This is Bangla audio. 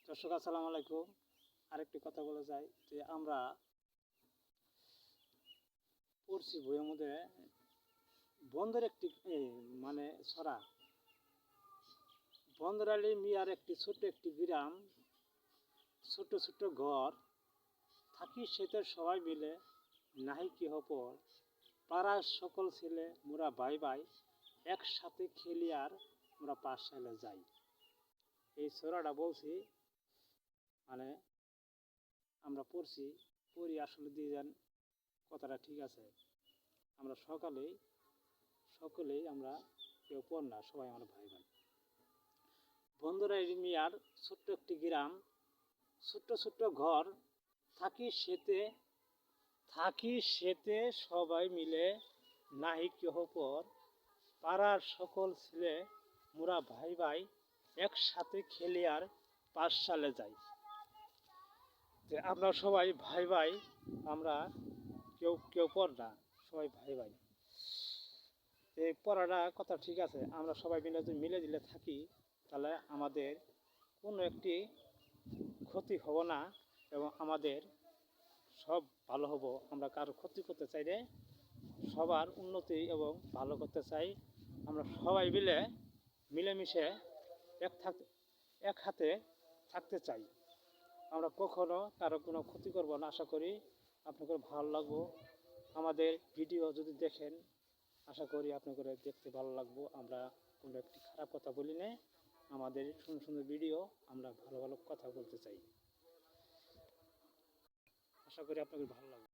দর্শক আসসালামু আলাইকুম। আরেকটি কথা বলা যায় যে আমরা পড়ছি বইয়ের মধ্যে বন্দর একটি মানে ছড়া বন্দর আলী মিয়ার একটি ছোট্ট একটি গ্রাম, ছোট্ট ছোট্ট ঘর, থাকি সেতের সবাই মিলে, নাহি কি হপর, পাড়ার সকল ছেলে মোরা ভাই ভাই, একসাথে খেলি আর আমরা পাঠশালা যাই। এই ছড়াটা বলছি মানে আমরা পড়ি আসলে দিয়ে যান কথাটা ঠিক আছে। আমরা সকলেই আমরা কেউ পড় না, সবাই আমরা ভাই ভাই। বন্ধুরা মিয়ার ছোট্ট একটি গ্রাম, ছোট্ট ছোট্ট ঘর, থাকি সেতে সবাই মিলে, নাহি কেহ পর, পাড়ার সকল ছেলে মোরা ভাই ভাই, একসাথে খেলি আর পাঠশালে যাই। যে আমরা সবাই ভাই ভাই, আমরা কেউ পড় না, সবাই ভাই ভাই। এই পড়াটা কথা ঠিক আছে, আমরা সবাই মিলে যদি মিলে দিলে থাকি তাহলে আমাদের কোনো একটি ক্ষতি হব না এবং আমাদের সব ভালো হব। আমরা কারো ক্ষতি করতে চাইলে সবার উন্নতি এবং ভালো করতে চাই। আমরা সবাই মিলেমিশে এক হাতে থাকতে চাই। আমরা কখনো কারো কোনো ক্ষতি করব না। আশা করি আপনাদের ভালো লাগবো। আমাদের ভিডিও যদি দেখেন, আশা করি আপনাদের দেখতে ভালো লাগবো। আমরা কোনো একটি খারাপ কথা বলি না, আমাদের সুন্দর সুন্দর ভিডিও, আমরা ভালো ভালো কথা বলতে চাই। আশা করি আপনাদের ভালো লাগবে।